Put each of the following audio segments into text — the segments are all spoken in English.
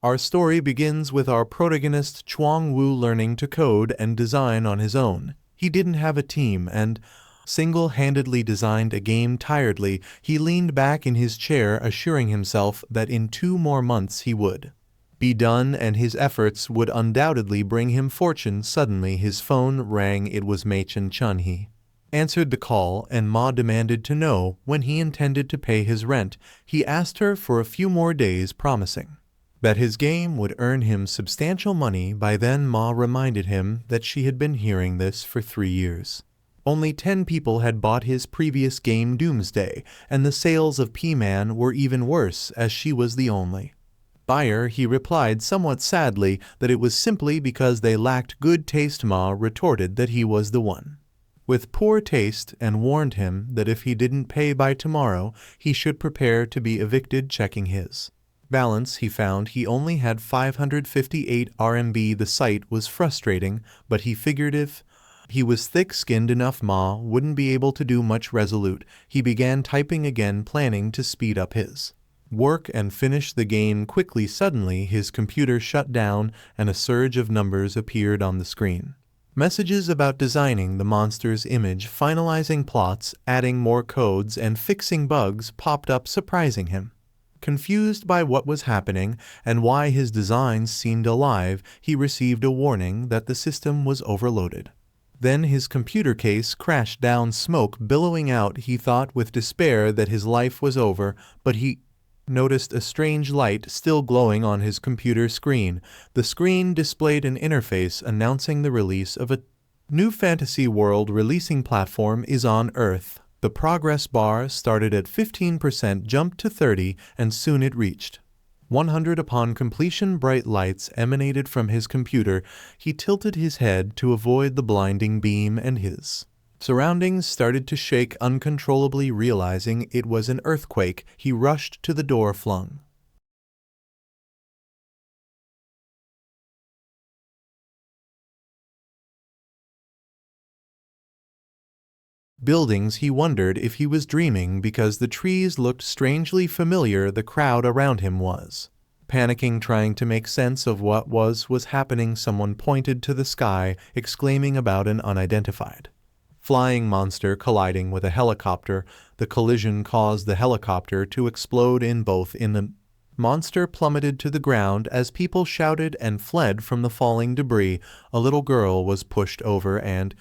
Our story begins with our protagonist Chuang Wu learning to code and design on his own. He didn't have a team and single-handedly designed a game tiredly. He leaned back in his chair, assuring himself that in 2 more months he would be done and his efforts would undoubtedly bring him fortune. Suddenly his phone rang. It was Machen Chun. He answered the call, and Ma demanded to know when he intended to pay his rent. He asked her for a few more days, promising that his game would earn him substantial money by then. Ma reminded him that she had been hearing this for 3 years. Only 10 people had bought his previous game Doomsday, and the sales of P-Man were even worse, as she was the only buyer. He replied somewhat sadly that it was simply because they lacked good taste. Ma retorted that he was the one with poor taste and warned him that if he didn't pay by tomorrow, he should prepare to be evicted. Checking his balance, he found he only had 558 RMB. The sight was frustrating, but he figured if he was thick-skinned enough, Ma wouldn't be able to do much. Resolute, he began typing again, planning to speed up his work and finish the game quickly. Suddenly, his computer shut down and a surge of numbers appeared on the screen. Messages about designing the monster's image, finalizing plots, adding more codes, and fixing bugs popped up, surprising him. Confused by what was happening and why his designs seemed alive, he received a warning that the system was overloaded. Then his computer case crashed down, smoke billowing out. He thought with despair that his life was over, but he noticed a strange light still glowing on his computer screen. The screen displayed an interface announcing the release of a new fantasy world. Releasing platform is on Earth. The progress bar started at 15%, jumped to 30%, and soon it reached 100. Upon completion, bright lights emanated from his computer. He tilted his head to avoid the blinding beam, and his surroundings started to shake uncontrollably. Realizing it was an earthquake, he rushed to the door. Flung buildings. He wondered if he was dreaming because the trees looked strangely familiar. The crowd around him was panicking, trying to make sense of what was happening. Someone pointed to the sky, exclaiming about an unidentified flying monster colliding with a helicopter. The collision caused the helicopter to explode in both. The monster plummeted to the ground as people shouted and fled from the falling debris. A little girl was pushed over and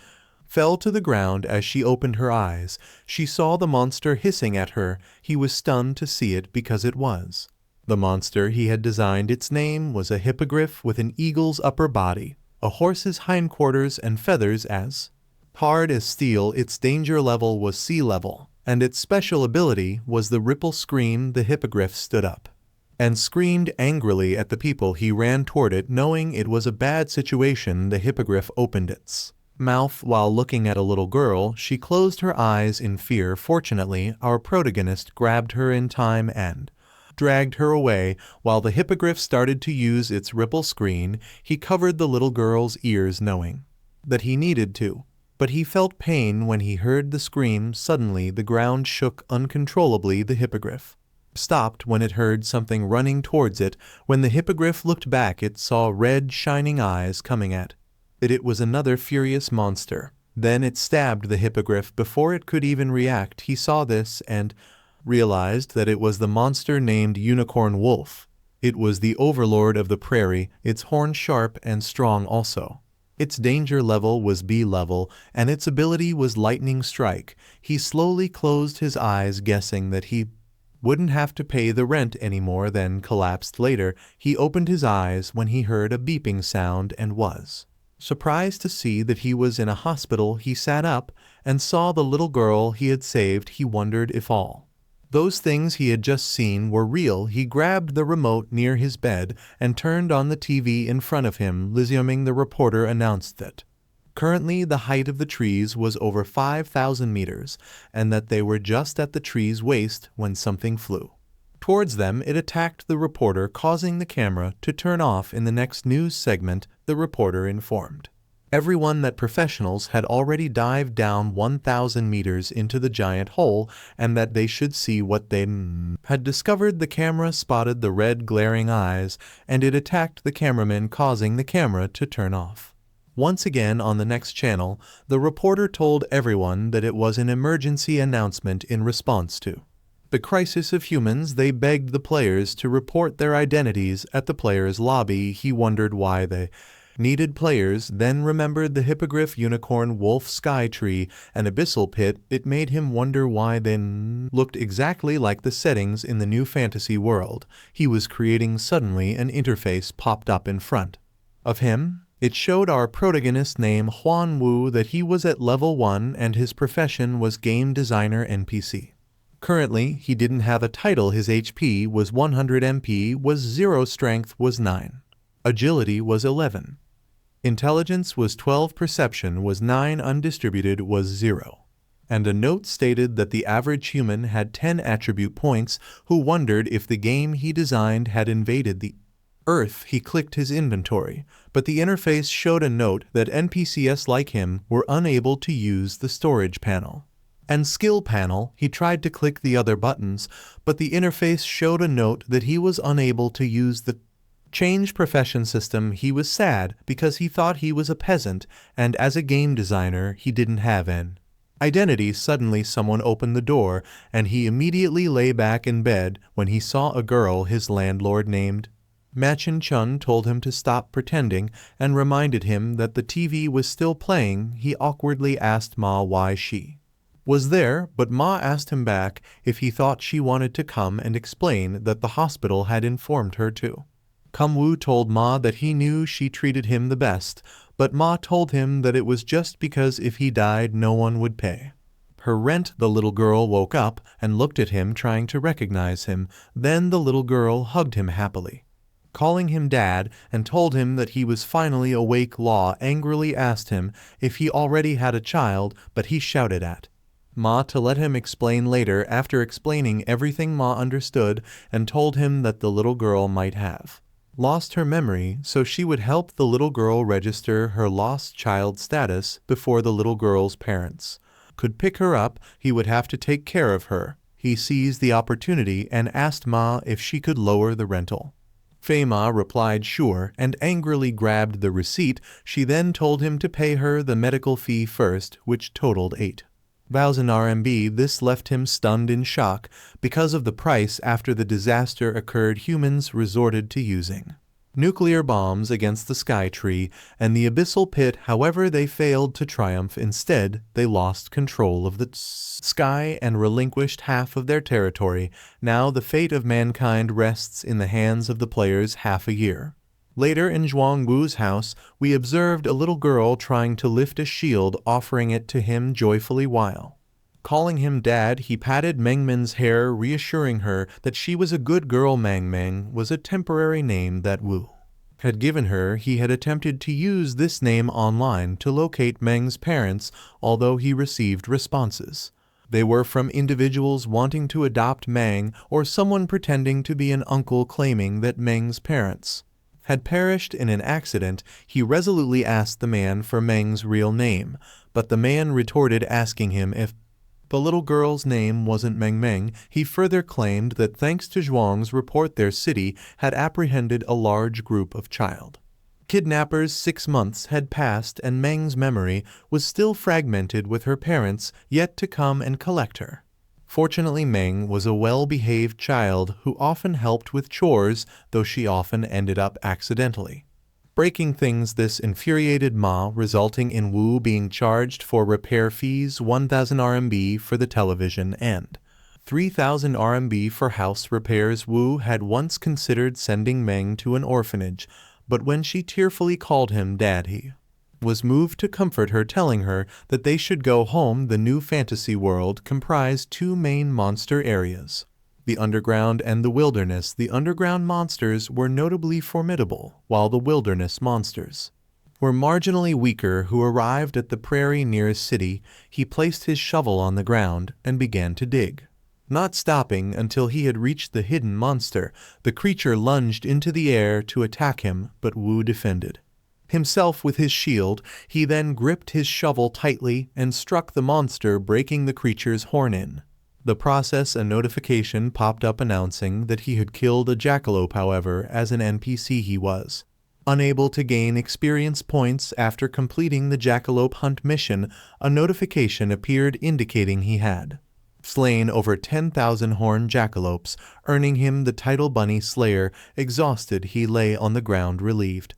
fell to the ground. As she opened her eyes, she saw the monster hissing at her. He was stunned to see it because it was the monster he had designed. Its name was a hippogriff with an eagle's upper body, a horse's hindquarters, and feathers as hard as steel. Its danger level was sea level, and its special ability was the ripple scream. The hippogriff stood up and screamed angrily at the people. He ran toward it, knowing it was a bad situation. The hippogriff opened its mouth while looking at a little girl. She closed her eyes in fear. Fortunately, our protagonist grabbed her in time and dragged her away. While the hippogriff started to use its ripple screen, he covered the little girl's ears, knowing that he needed to. But he felt pain when he heard the scream. Suddenly, the ground shook uncontrollably. The hippogriff stopped when it heard something running towards it. When the hippogriff looked back, it saw red, shining eyes coming at it. It was another furious monster. Then it stabbed the hippogriff before it could even react. He saw this and realized that it was the monster named Unicorn Wolf. It was the overlord of the prairie, its horn sharp and strong also. Its danger level was B level, and its ability was Lightning Strike. He slowly closed his eyes, guessing that he wouldn't have to pay the rent anymore, then collapsed later. He opened his eyes when he heard a beeping sound and was surprised to see that he was in a hospital. He sat up and saw the little girl he had saved. He wondered if all those things he had just seen were real. He grabbed the remote near his bed and turned on the TV in front of him. Liziuming, the reporter announced that currently the height of the trees was over 5,000 meters, and that they were just at the tree's waist when something flew towards them. It attacked the reporter, causing the camera to turn off. In the next news segment, the reporter informed Everyone that professionals had already dived down 1,000 meters into the giant hole, and that they should see what they had discovered. The camera spotted the red glaring eyes, and it attacked the cameraman, causing the camera to turn off. Once again on the next channel, the reporter told everyone that it was an emergency announcement in response to the crisis of humans. They begged the players to report their identities at the players' lobby. He wondered why they needed players, then remembered the hippogriff, unicorn, wolf, sky tree, and abyssal pit. It made him wonder why they looked exactly like the settings in the new fantasy world he was creating. Suddenly an interface popped up in front of him. It showed our protagonist named Huan Wu that he was at level 1 and his profession was game designer NPC. Currently, he didn't have a title. His HP was 100, MP was 0, strength was 9, agility was 11. Intelligence was 12, perception was 9, undistributed was 0. And a note stated that the average human had 10 attribute points. Who wondered if the game he designed had invaded the Earth. He clicked his inventory, but the interface showed a note that NPCs like him were unable to use the storage panel and skill panel. He tried to click the other buttons, but the interface showed a note that he was unable to use the change profession system. He was sad because he thought he was a peasant, and as a game designer he didn't have an identity. Suddenly someone opened the door, and he immediately lay back in bed when he saw a girl. His landlord named Machin Chun told him to stop pretending and reminded him that the TV was still playing. He awkwardly asked Ma why she was there, but Ma asked him back if he thought she wanted to come and explain that the hospital had informed her to come. Wu told Ma that he knew she treated him the best, but Ma told him that it was just because if he died no one would pay her rent. The little girl woke up and looked at him, trying to recognize him. Then the little girl hugged him happily, calling him dad, and told him that he was finally awake. Law angrily asked him if he already had a child, but he shouted at Ma to let him explain later. After explaining everything, Ma understood and told him that the little girl might have lost her memory, so she would help the little girl register her lost child status before the little girl's parents could pick her up. He would have to take care of her. He seized the opportunity and asked Ma if she could lower the rental. Ma replied sure and angrily grabbed the receipt. She then told him to pay her the medical fee first, which totaled 8,000 RMB. This left him stunned in shock because of the price. After the disaster occurred, humans resorted to using nuclear bombs against the sky tree and the abyssal pit. However, they failed to triumph. Instead, they lost control of the sky and relinquished half of their territory. Now the fate of mankind rests in the hands of the players. Half a year later, in Zhuang Wu's house, we observed a little girl trying to lift a shield, offering it to him joyfully while calling him dad. He patted Mengmen's hair, reassuring her that she was a good girl. Meng was a temporary name that Wu had given her. He had attempted to use this name online to locate Meng's parents, although he received responses. They were from individuals wanting to adopt Meng or someone pretending to be an uncle claiming that Meng's parents had perished in an accident. He resolutely asked the man for Meng's real name, but the man retorted, asking him if the little girl's name wasn't Meng. He further claimed that thanks to Zhuang's report, their city had apprehended a large group of child kidnappers. 6 months had passed and Meng's memory was still fragmented, with her parents yet to come and collect her. Fortunately, Meng was a well-behaved child who often helped with chores, though she often ended up accidentally breaking things. This infuriated Ma, resulting in Wu being charged for repair fees 1,000 RMB for the television and 3,000 RMB for house repairs. Wu had once considered sending Meng to an orphanage, but when she tearfully called him dad, he was moved to comfort her, telling her that they should go home. The new fantasy world comprised 2 main monster areas, the underground and the wilderness. The underground monsters were notably formidable, while the wilderness monsters were marginally weaker. Who arrived at the prairie near a city. He placed his shovel on the ground and began to dig, not stopping until he had reached the hidden monster. The creature lunged into the air to attack him, but Wu defended himself with his shield, he then gripped his shovel tightly and struck the monster, breaking the creature's horn in. The process, a notification popped up announcing that he had killed a jackalope. However, as an NPC he was unable to gain experience points after completing the jackalope hunt mission. A notification appeared indicating he had slain over 10,000 horned jackalopes, earning him the title Bunny Slayer. Exhausted, he lay on the ground, relieved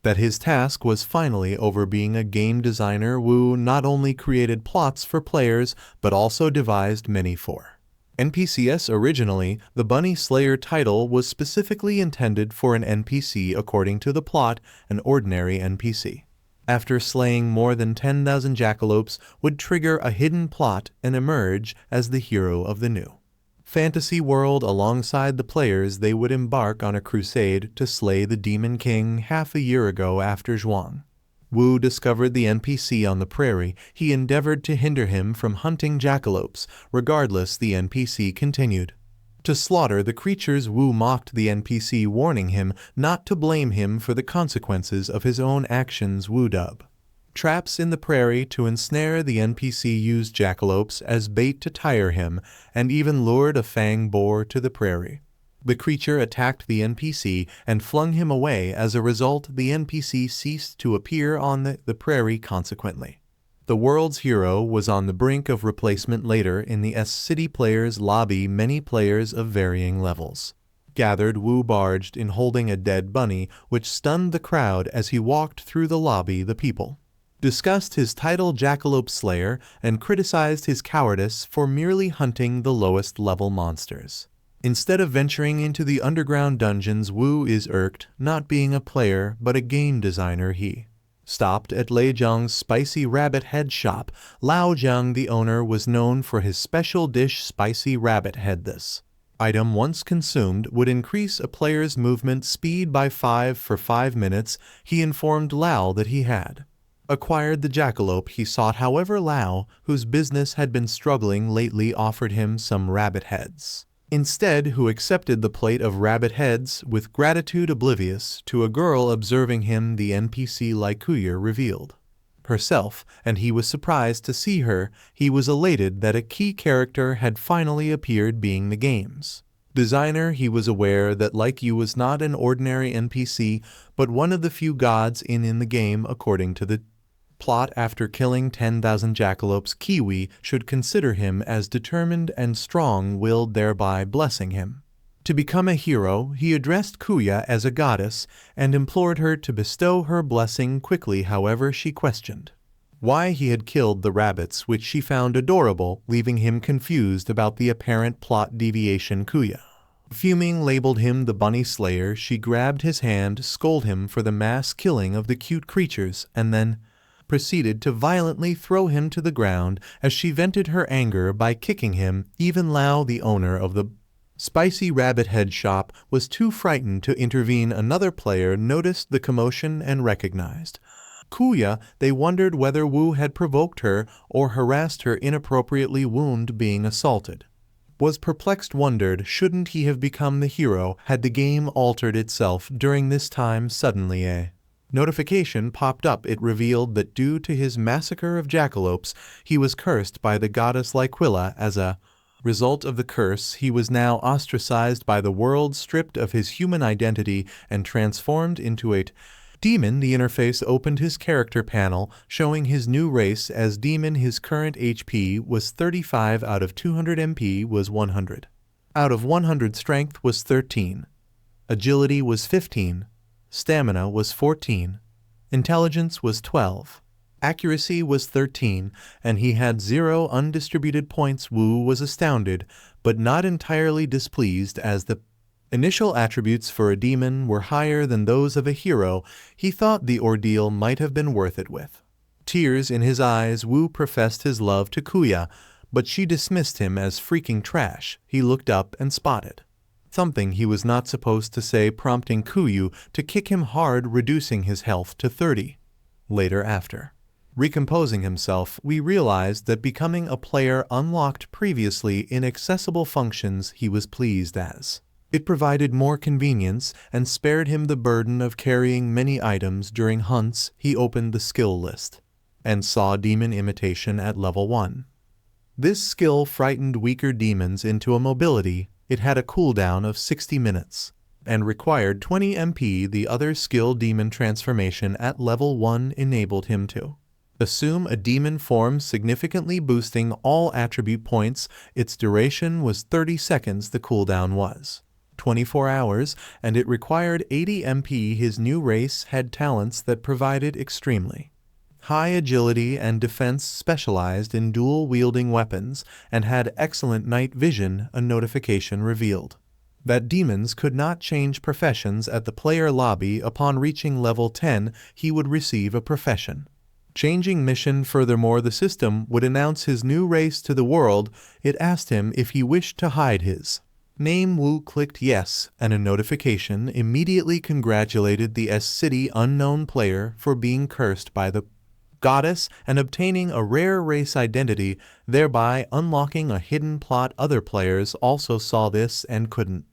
that his task was finally over. Being a game designer, Wu not only created plots for players, but also devised many for NPCs. Originally, the Bunny Slayer title was specifically intended for an NPC. According to the plot, an ordinary NPC, after slaying more than 10,000 jackalopes, would trigger a hidden plot and emerge as the hero of the new fantasy world. Alongside the players, they would embark on a crusade to slay the Demon King. Half a year ago, after Zhuang Wu discovered the NPC on the prairie, he endeavored to hinder him from hunting jackalopes. Regardless, the NPC continued to slaughter the creatures. Wu mocked the NPC, warning him not to blame him for the consequences of his own actions. Wu dug traps in the prairie to ensnare the NPC, used jackalopes as bait to tire him, and even lured a fang boar to the prairie. The creature attacked the NPC and flung him away. As a result, the NPC ceased to appear on the prairie. Consequently, the world's hero was on the brink of replacement. Later, in the S-City players' lobby, many players of varying levels gathered. Wu barged in holding a dead bunny, which stunned the crowd as he walked through the lobby. The people discussed his title, Jackalope Slayer, and criticized his cowardice for merely hunting the lowest level monsters instead of venturing into the underground dungeons. Wu is irked, not being a player but a game designer. He stopped at Lei Zhang's spicy rabbit head shop. Lao Zhang, the owner, was known for his special dish, spicy rabbit head. This item, once consumed, would increase a player's movement speed by 5 for 5 minutes. He informed Lao that he had acquired the jackalope he sought. However, Lao, whose business had been struggling lately, offered him some rabbit heads instead, who accepted the plate of rabbit heads with gratitude. Oblivious to a girl observing him, the NPC Likuya revealed herself, and he was surprised to see her. He was elated that a key character had finally appeared. Being the game's designer, he was aware that Likuya was not an ordinary NPC, but one of the few gods in the game. According to the plot, after killing 10,000 jackalopes, Kiwi should consider him as determined and strong-willed, thereby blessing him to become a hero. He addressed Kuya as a goddess and implored her to bestow her blessing quickly. However, she questioned why he had killed the rabbits, which she found adorable, leaving him confused about the apparent plot deviation. Kuya, fuming, labeled him the Bunny Slayer. She grabbed his hand, scolded him for the mass killing of the cute creatures, and then proceeded to violently throw him to the ground as she vented her anger by kicking him. Even Lao, the owner of the spicy rabbit head shop, was too frightened to intervene. Another player noticed the commotion and recognized Kuya. They wondered whether Wu had provoked her or harassed her inappropriately. Wound, being assaulted, was perplexed, wondered shouldn't he have become the hero had the game altered itself during this time. Suddenly a notification popped up. It revealed that due to his massacre of jackalopes, he was cursed by the goddess Likuya. As a result of the curse, he was now ostracized by the world, stripped of his human identity, and transformed into a demon. The interface opened his character panel, showing his new race as demon. His current HP was 35 out of 200, MP was 100 out of 100, strength was 13, agility was 15, stamina was 14, intelligence was 12, accuracy was 13, and he had 0 undistributed points. Wu was astounded, but not entirely displeased, as the initial attributes for a demon were higher than those of a hero. He thought the ordeal might have been worth it. With tears in his eyes, Wu professed his love to Kuya, but she dismissed him as freaking trash. He looked up and spotted something he was not supposed to say, prompting Kuya to kick him hard, reducing his health to 30. Later, after recomposing himself, we realized that becoming a player unlocked previously inaccessible functions. He was pleased as It provided more convenience and spared him the burden of carrying many items during hunts. He opened the skill list and saw Demon Imitation at level 1. This skill frightened weaker demons into a mobility. It had a cooldown of 60 minutes and required 20 MP. The other skill, Demon Transformation, at level 1 enabled him to assume a demon form, significantly boosting all attribute points. Its duration was 30 seconds. The cooldown was 24 hours, and it required 80 MP. His new race had talents that provided extremely high agility and defense, specialized in dual-wielding weapons, and had excellent night vision. A notification revealed that demons could not change professions at the player lobby. Upon reaching level 10, he would receive a profession changing mission. Furthermore, the system would announce his new race to the world. It asked him if he wished to hide his name. Wu clicked yes, and a notification immediately congratulated the S-City unknown player for being cursed by the goddess and obtaining a rare race identity, thereby unlocking a hidden plot. Other players also saw this and couldn't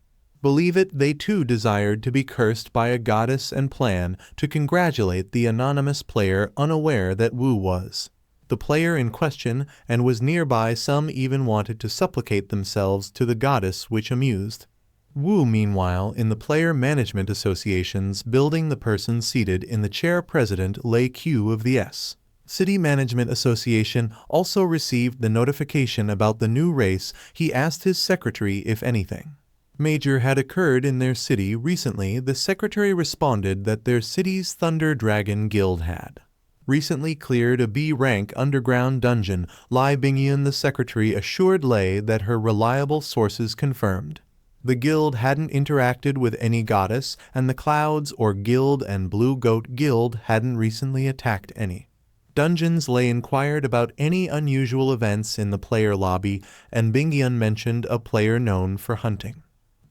believe it. They too desired to be cursed by a goddess and plan to congratulate the anonymous player, unaware that Wu was the player in question and was nearby. Some even wanted to supplicate themselves to the goddess, which amused Wu. Meanwhile, in the Player Management Association's building, the person seated in the chair, President Lei Q of the S-City Management Association, also received the notification about the new race. He asked his secretary if anything major had occurred in their city recently. The secretary responded that their city's Thunder Dragon Guild had recently cleared a B-rank underground dungeon. Lai Bingyan, the secretary, assured Lei that her reliable sources confirmed the guild hadn't interacted with any goddess, and the Clouds or Guild and Blue Goat Guild hadn't recently attacked any dungeons. Lei inquired about any unusual events in the player lobby, and Bingyan mentioned a player known for hunting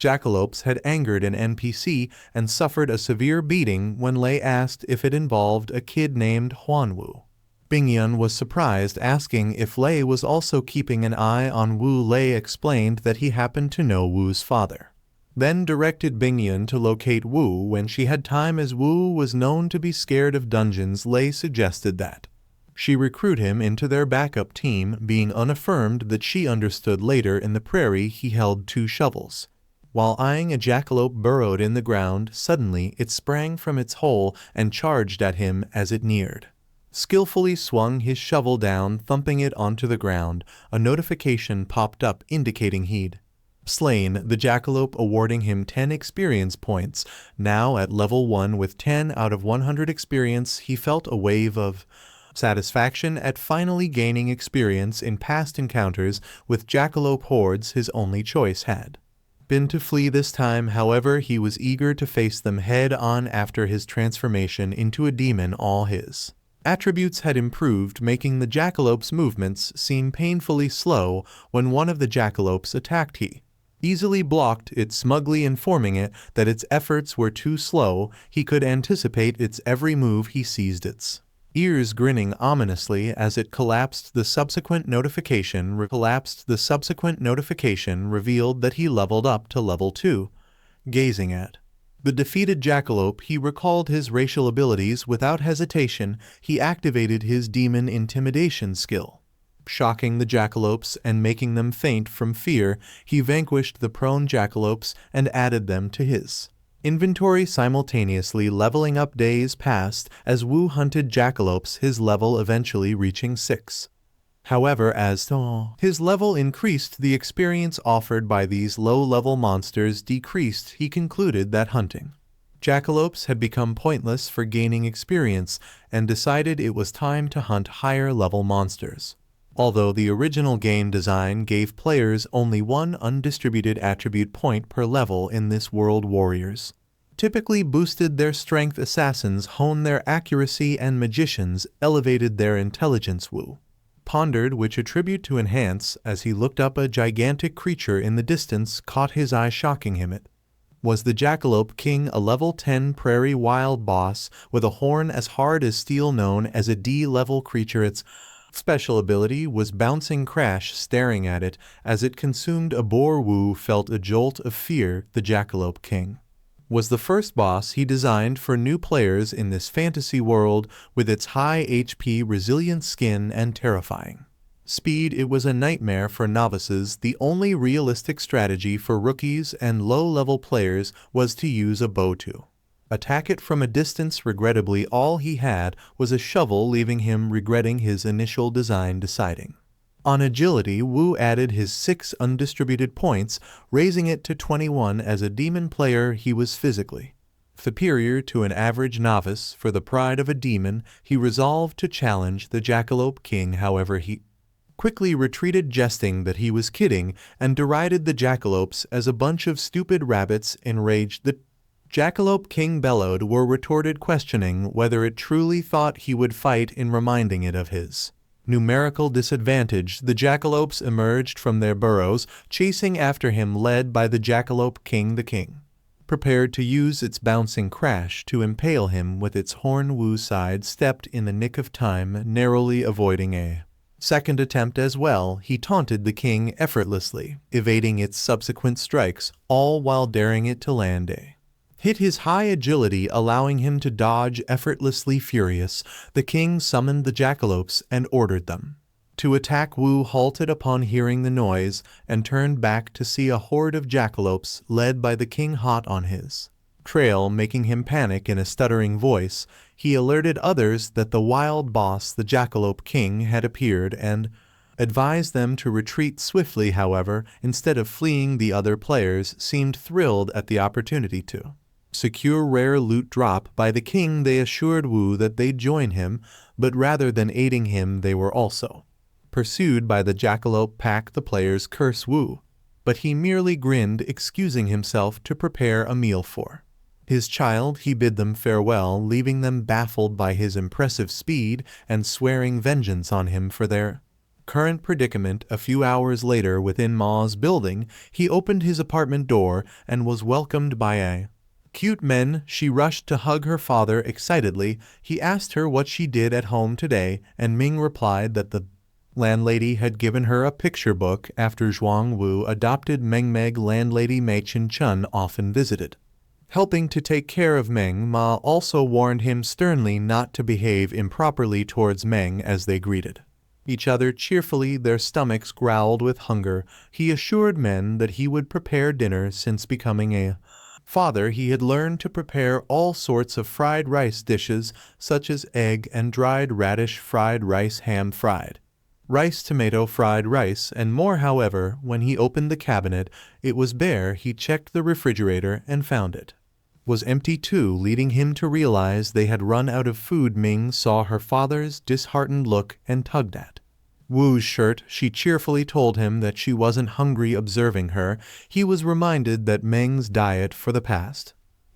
jackalopes had angered an NPC and suffered a severe beating. When Lei asked if it involved a kid named Huanwu, Bingyan was surprised, asking if Lei was also keeping an eye on Wu. Lei explained that he happened to know Wu's father, then directed Bingyan to locate Wu when she had time. As Wu was known to be scared of dungeons, Lei suggested that she recruit him into their backup team, being unaffirmed that she understood. Later in the prairie, he held 2 shovels while eyeing a jackalope burrowed in the ground. Suddenly, it sprang from its hole and charged at him as it neared. Skillfully swung his shovel down, thumping it onto the ground. A notification popped up indicating he'd slain the jackalope, awarding him 10 experience points. Now at level 1 with 10 out of 100 experience, he felt a wave of satisfaction at finally gaining experience. In past encounters with jackalope hordes, his only choice had been to flee. This time, however, he was eager to face them head-on. After his transformation into a demon, all his attributes had improved, making the jackalope's movements seem painfully slow. When one of the jackalopes attacked, he easily blocked it, smugly informing it that its efforts were too slow. He could anticipate its every move. He seized its ears, grinning ominously as it collapsed. The subsequent notification revealed that he leveled up to level 2. Gazing at the defeated jackalope, he recalled his racial abilities. Without hesitation, he activated his demon intimidation skill. Shocking the jackalopes and making them faint from fear, he vanquished the prone jackalopes and added them to his inventory simultaneously. Leveling up. Days passed as Wu hunted jackalopes, his level eventually reaching 6. However, as his level increased, the experience offered by these low-level monsters decreased. He concluded that hunting jackalopes had become pointless for gaining experience and decided it was time to hunt higher-level monsters. Although the original game design gave players only 1 undistributed attribute point per level in this world, warriors typically boosted their strength, assassins honed their accuracy, and magicians elevated their intelligence. Wu pondered which attribute to enhance as he looked up. A gigantic creature in the distance caught his eye, shocking him. It was the Jackalope King, a level 10 prairie wild boss with a horn as hard as steel, known as a D-level creature. Its Special ability was Bouncing Crash. Staring at it as it consumed a boar, Wu felt a jolt of fear. The Jackalope King was the first boss he designed for new players in this fantasy world with its high HP, resilient skin, and terrifying speed. It was a nightmare for novices. The only realistic strategy for rookies and low-level players was to use a bow to attack it from a distance. Regrettably, all he had was a shovel, leaving him regretting his initial design. Deciding on agility, Wu added his 6 undistributed points, raising it to 21. As a demon player, he was physically superior to an average novice. For the pride of a demon, he resolved to challenge the Jackalope King. However, he quickly retreated, jesting that he was kidding, and derided the jackalopes as a bunch of stupid rabbits. Enraged, the Jackalope King bellowed, were retorted, questioning whether it truly thought he would fight. In reminding it of his numerical disadvantage, the jackalopes emerged from their burrows, chasing after him, led by the Jackalope King. The king prepared to use its Bouncing Crash to impale him with its horn. Wu sidestepped in the nick of time, narrowly avoiding a second attempt as well. He taunted the king effortlessly, evading its subsequent strikes, all while daring it to land a hit. His high agility allowing him to dodge effortlessly. Furious, the king summoned the jackalopes and ordered them to attack. Wu halted upon hearing the noise and turned back to see a horde of jackalopes led by the king hot on his trail, making him panic. In a stuttering voice, he alerted others that the wild boss, the Jackalope King, had appeared and advised them to retreat swiftly. However, instead of fleeing, the other players seemed thrilled at the opportunity to secure rare loot drop by the king. They assured Wu that they'd join him, but rather than aiding him, they were also pursued by the Jackalope pack. The players curse Wu, but he merely grinned, excusing himself to prepare a meal for his child. He bid them farewell, leaving them baffled by his impressive speed and swearing vengeance on him for their current predicament. A few hours later, within Ma's building, he opened his apartment door and was welcomed by a cute man. She rushed to hug her father excitedly. He asked her what she did at home today, and Ming replied that the landlady had given her a picture book. After Zhuang Wu adopted Meng, landlady Mei Chen Chun often visited, helping to take care of Meng. Ma also warned him sternly not to behave improperly towards Meng as they greeted each other cheerfully. Their stomachs growled with hunger. He assured men that he would prepare dinner. Since becoming a father, he had learned to prepare all sorts of fried rice dishes, such as egg and dried radish fried rice, ham fried rice, tomato fried rice, and more. However, when he opened the cabinet, it was bare. He checked the refrigerator and found it was empty too, leading him to realize they had run out of food. Ming saw her father's disheartened look and tugged at Wu's shirt. She cheerfully told him that she wasn't hungry. Observing her, he was reminded that Meng's diet for the past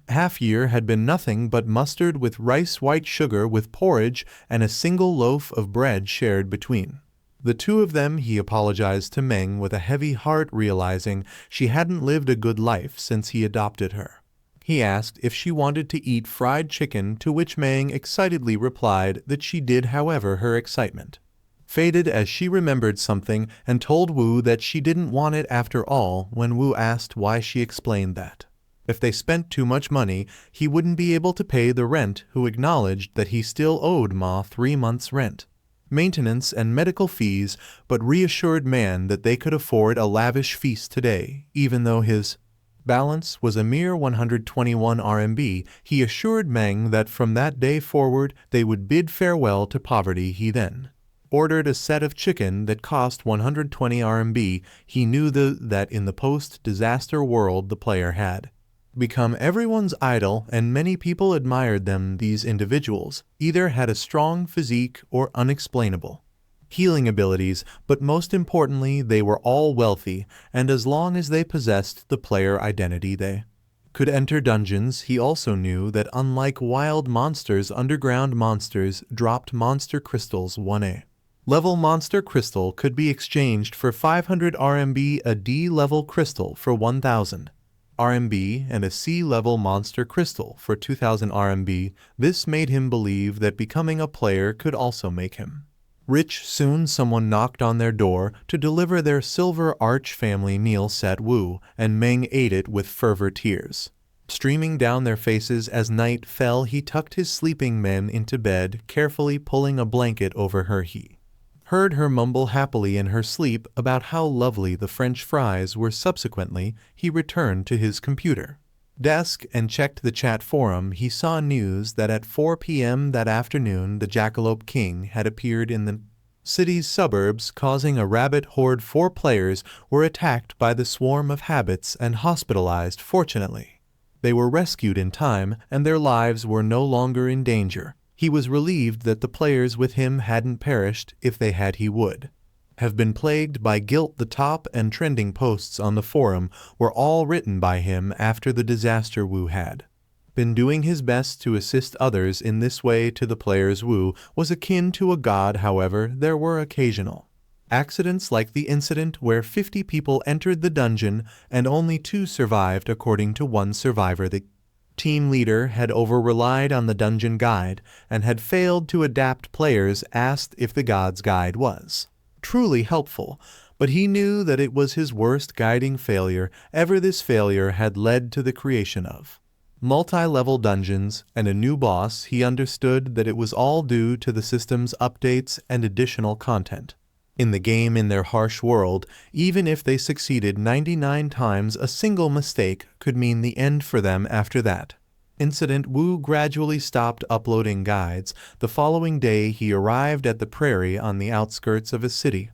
half-year had been nothing but mustard with rice, white sugar with porridge, and a single loaf of bread shared between the two of them. He apologized to Meng with a heavy heart, realizing she hadn't lived a good life since he adopted her. He asked if she wanted to eat fried chicken, to which Meng excitedly replied that she did. However, her excitement faded as she remembered something and told Wu that she didn't want it after all. When Wu asked why, she explained that if they spent too much money, he wouldn't be able to pay the rent. Who acknowledged that he still owed Ma 3 months' rent, maintenance, and medical fees, but reassured Man that they could afford a lavish feast today, even though his balance was a mere 121 RMB. He assured Meng that from that day forward they would bid farewell to poverty. He then ordered a set of chicken that cost 120 RMB. He knew that in the post-disaster world the player had become everyone's idol, and many people admired them. These individuals either had a strong physique or unexplainable healing abilities, but most importantly, they were all wealthy, and as long as they possessed the player identity, they could enter dungeons. He also knew that unlike wild monsters, underground monsters dropped monster crystals. 1A level monster crystal could be exchanged for 500 RMB, a D level crystal for 1000 RMB, and a C level monster crystal for 2000 RMB. This made him believe that becoming a player could also make him Rich soon someone knocked on their door to deliver their silver arch family meal set Wu, and Meng ate it with fervor tears. Streaming down their faces as night fell, he tucked his sleeping men into bed, carefully pulling a blanket over her. He heard her mumble happily in her sleep about how lovely the French fries were. Subsequently, he returned to his computer desk and checked the chat forum. He saw news that at 4 p.m. that afternoon the Jackalope King had appeared in the city's suburbs, causing a rabid horde. 4 players were attacked by the swarm of habits and hospitalized. Fortunately, they were rescued in time and their lives were no longer in danger. He was relieved that the players with him hadn't perished. If they had, he would have been plagued by guilt. The top and trending posts on the forum were all written by him after the disaster. Wu had been doing his best to assist others in this way. To the players, Wu was akin to a god. However, there were occasional accidents, like the incident where 50 people entered the dungeon and only 2 survived. According to one survivor, the team leader had over-relied on the dungeon guide and had failed to adapt. Players asked if the god's guide was truly helpful, but he knew that it was his worst guiding failure ever. This failure had led to the creation of multi-level dungeons and a new boss. He understood that it was all due to the system's updates and additional content in the game. In their harsh world, even if they succeeded 99 times, a single mistake could mean the end for them. After that incident, Wu gradually stopped uploading guides. The following day, he arrived at the prairie on the outskirts of a city.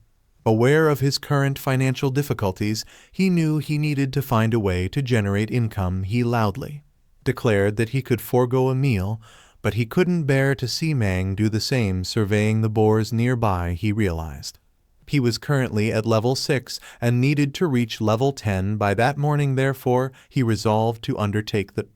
Aware of his current financial difficulties, he knew he needed to find a way to generate income. He loudly declared that he could forego a meal, but he couldn't bear to see Meng do the same. Surveying the boars nearby, he realized he was currently at level 6 and needed to reach level 10 by that morning. Therefore, he resolved to undertake the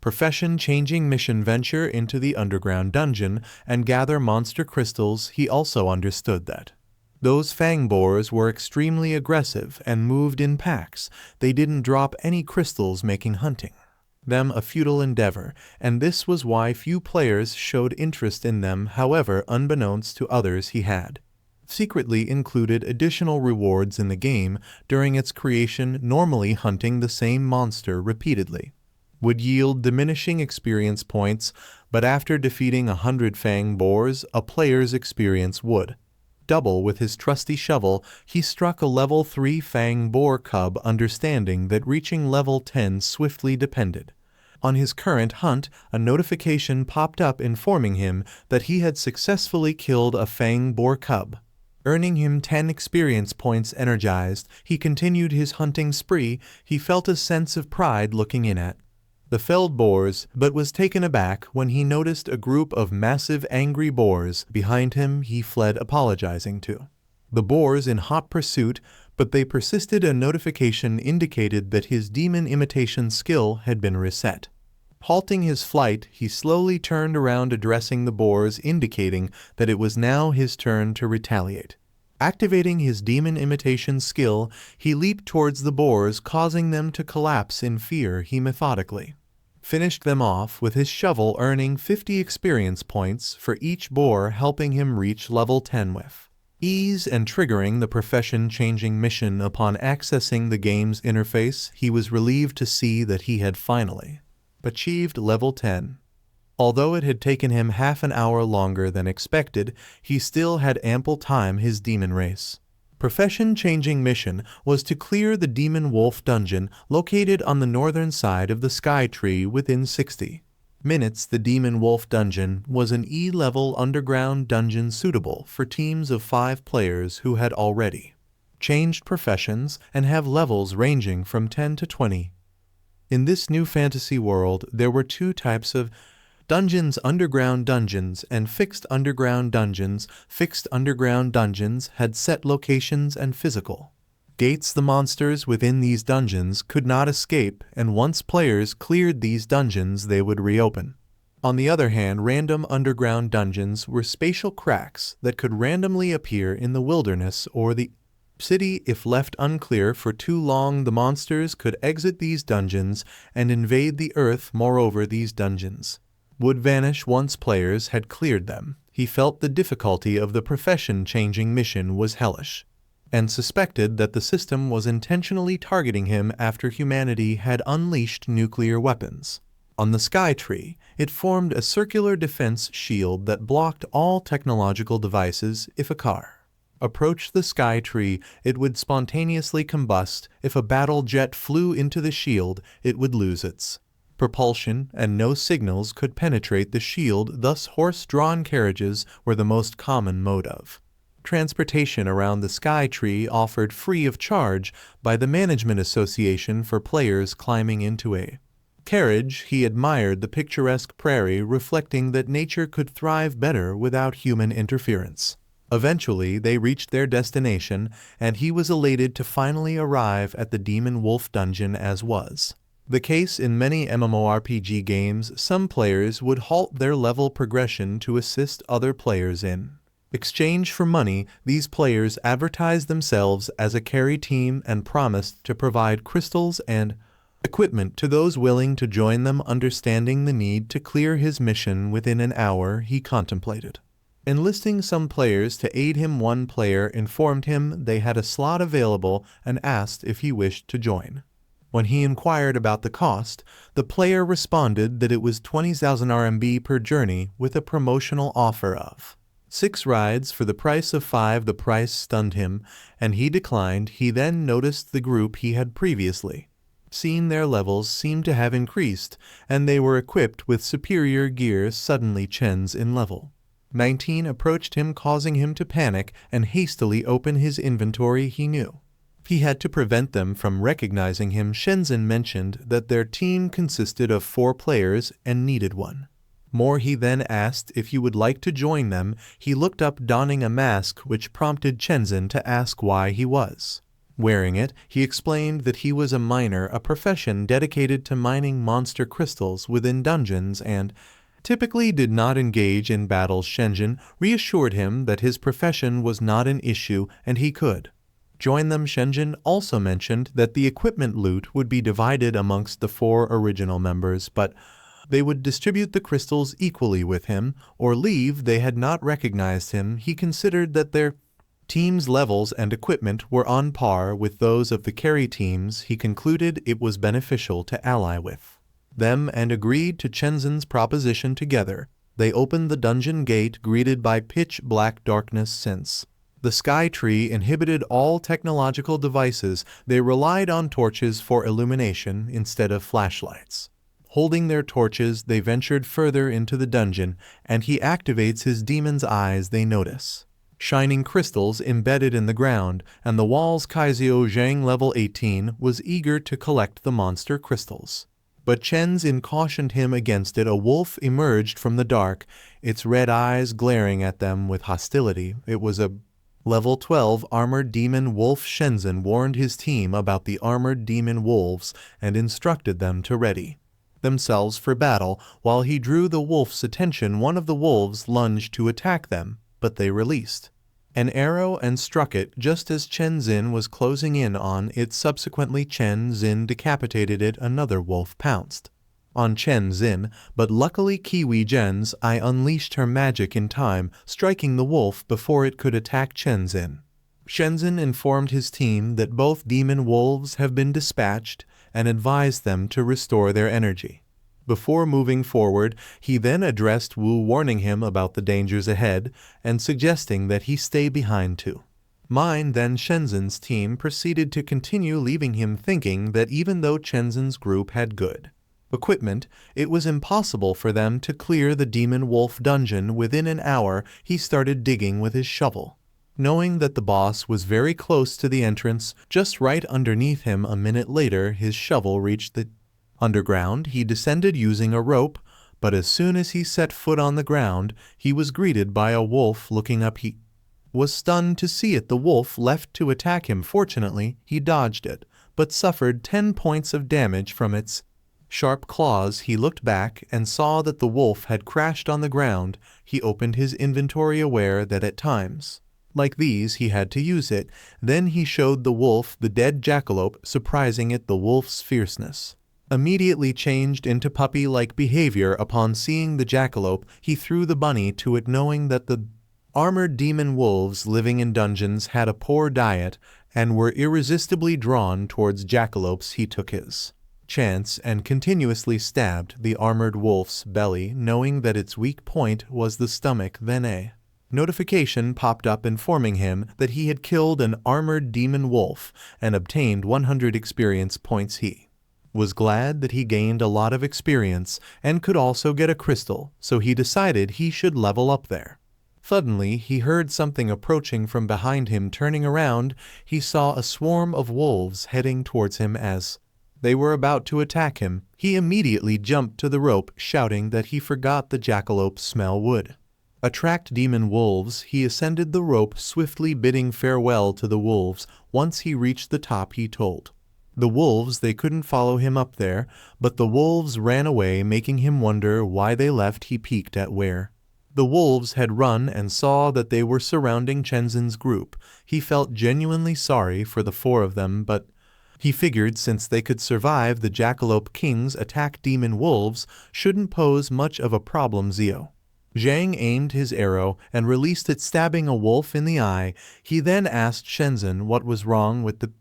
profession-changing mission, venture into the underground dungeon and gather monster crystals. He also understood that those fang boars were extremely aggressive and moved in packs. They didn't drop any crystals, making hunting them a futile endeavor, and this was why few players showed interest in them. However, unbeknownst to others, he had secretly included additional rewards in the game during its creation. Normally, hunting the same monster repeatedly would yield diminishing experience points, but after defeating 100 fang boars, a player's experience would double. With his trusty shovel, he struck a level 3 fang boar cub, understanding that reaching level 10 swiftly depended on his current hunt. A notification popped up informing him that he had successfully killed a fang boar cub, earning him 10 experience points. Energized, he continued his hunting spree. He felt a sense of pride looking in at the felled boars, but was taken aback when he noticed a group of massive angry boars behind him. He fled, apologizing to the boars in hot pursuit, but they persisted. A notification indicated that his demon imitation skill had been reset. Halting his flight, he slowly turned around, addressing the boars, indicating that it was now his turn to retaliate. Activating his demon imitation skill, he leaped towards the boars, causing them to collapse in fear. He methodically finished them off with his shovel, earning 50 experience points for each boar, helping him reach level 10 with ease and triggering the profession-changing mission. Upon accessing the game's interface, he was relieved to see that he had finally achieved level 10. Although it had taken him half an hour longer than expected, he still had ample time. His demon race profession-changing mission was to clear the Demon Wolf dungeon located on the northern side of the Sky Tree within 60 minutes. The Demon Wolf dungeon was an E-level underground dungeon suitable for teams of 5 players who had already changed professions and have levels ranging from 10 to 20. In this new fantasy world, there were 2 types of dungeons: underground dungeons and fixed underground dungeons. Fixed underground dungeons had set locations and physical gates. The monsters within these dungeons could not escape, and once players cleared these dungeons, they would reopen. On the other hand, random underground dungeons were spatial cracks that could randomly appear in the wilderness or the city. If left unclear for too long, the monsters could exit these dungeons and invade the earth. Moreover, these dungeons would vanish once players had cleared them. He felt the difficulty of the profession-changing mission was hellish, and suspected that the system was intentionally targeting him after humanity had unleashed nuclear weapons. On the Sky Tree, it formed a circular defense shield that blocked all technological devices if a car approached the Sky Tree. It would spontaneously combust. If a battle jet flew into the shield, it would lose its propulsion, and no signals could penetrate the shield. Thus, horse-drawn carriages were the most common mode of transportation around the Sky Tree, offered free of charge by the Management Association for players climbing into a carriage. He admired the picturesque prairie, reflecting that nature could thrive better without human interference. Eventually, they reached their destination, and he was elated to finally arrive at the Demon Wolf dungeon. As was the case in many MMORPG games, some players would halt their level progression to assist other players in exchange for money. These players advertised themselves as a carry team and promised to provide crystals and equipment to those willing to join them. Understanding the need to clear his mission within an hour, he contemplated enlisting some players to aid him. One player informed him they had a slot available and asked if he wished to join. When he inquired about the cost, the player responded that it was 20,000 RMB per journey with a promotional offer of 6 rides for the price of 5. The price stunned him, and he declined. He then noticed the group he had previously seen. Their levels seemed to have increased, and they were equipped with superior gear. Suddenly, Chen's in level 19 approached him, causing him to panic and hastily open his inventory. He knew he had to prevent them from recognizing him. Shenzhen mentioned that their team consisted of 4 players and needed one more. He then asked if he would like to join them. He looked up, donning a mask, which prompted Shenzhen to ask why he was wearing it. He explained that he was a miner, a profession dedicated to mining monster crystals within dungeons, and typically did not engage in battles. Shenzhen reassured him that his profession was not an issue and he could join them. Shenzhen also mentioned that the equipment loot would be divided amongst the 4 original members, but they would distribute the crystals equally with him or leave. They had not recognized him. He considered that their team's levels and equipment were on par with those of the carry teams. He concluded it was beneficial to ally with them and agreed to Shenzhen's proposition. Together, they opened the dungeon gate, greeted by pitch-black darkness. Since the Sky Tree inhibited all technological devices, they relied on torches for illumination instead of flashlights. Holding their torches, they ventured further into the dungeon, and he activates his demon's eyes. They notice shining crystals embedded in the ground, and the walls. Kaizio Zhang, level 18, was eager to collect the monster crystals, but Shenzhen cautioned him against it. A wolf emerged from the dark, its red eyes glaring at them with hostility. It was a level 12 armored demon wolf. Shenzhen warned his team about the armored demon wolves and instructed them to ready themselves for battle. While he drew the wolf's attention, one of the wolves lunged to attack them, but they released an arrow and struck it just as Shenzhen was closing in on it. Subsequently, Shenzhen decapitated it. Another wolf pounced on Shenzhen, but luckily Kiwi Gen's eye unleashed her magic in time, striking the wolf before it could attack Shenzhen. Shenzhen informed his team that both demon wolves have been dispatched and advised them to restore their energy. Before moving forward, he then addressed Wu, warning him about the dangers ahead and suggesting that he stay behind to mine. Then Shenzhen's team proceeded to continue, leaving him thinking that even though Shenzhen's group had good equipment, it was impossible for them to clear the Demon Wolf dungeon within an hour. He started digging with his shovel, knowing that the boss was very close to the entrance, just right underneath him. A minute later, his shovel reached the underground. He descended using a rope, but as soon as he set foot on the ground, he was greeted by a wolf. Looking up, he was stunned to see it. The wolf left to attack him. Fortunately, he dodged it, but suffered 10 points of damage from its sharp claws. He looked back and saw that the wolf had crashed on the ground. He opened his inventory, aware that at times like these he had to use it. Then he showed the wolf the dead jackalope, surprising it the wolf's fierceness immediately changed into puppy-like behavior upon seeing the jackalope. He threw the bunny to it, knowing that the armored demon wolves living in dungeons had a poor diet and were irresistibly drawn towards jackalopes. He took his chance and continuously stabbed the armored wolf's belly, knowing that its weak point was the stomach. Then a notification popped up informing him that he had killed an armored demon wolf and obtained 100 experience points. He was glad that he gained a lot of experience and could also get a crystal, so he decided he should level up there. Suddenly, he heard something approaching from behind him. Turning around, he saw a swarm of wolves heading towards him. As they were about to attack him, he immediately jumped to the rope, shouting that he forgot the jackalope's smell would attract demon wolves. He ascended the rope swiftly, bidding farewell to the wolves. Once he reached the top, he told the wolves they couldn't follow him up there, but the wolves ran away, making him wonder why they left. He peeked at where the wolves had run and saw that they were surrounding Chenzin's group. He felt genuinely sorry for the four of them, but he figured since they could survive the Jackalope King's attack, demon wolves shouldn't pose much of a problem. Xiao Zhang aimed his arrow and released it, stabbing a wolf in the eye. He then asked Shenzhen what was wrong with the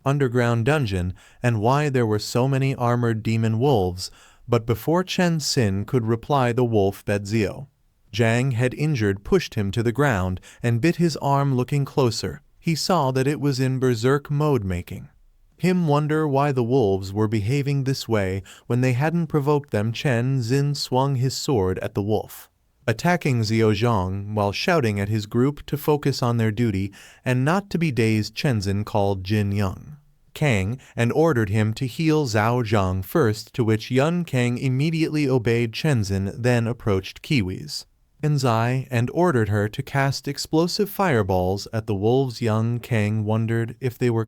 underground dungeon and why there were so many armored demon wolves, but before Chen Xin could reply, the wolf that Xiao Zhang had injured pushed him to the ground and bit his arm. Looking closer, he saw that it was in berserk mode, making him wonder why the wolves were behaving this way when they hadn't provoked them. Chen Xin swung his sword at the wolf, attacking Xiao Zhang while shouting at his group to focus on their duty and not to be dazed. Chen Xin called Jin Young Kang and ordered him to heal Zhao Zhang first, to which Yun Kang immediately obeyed. Chen Xin then approached Kiwi's Zai and ordered her to cast explosive fireballs at the wolves. Young Kang wondered if they were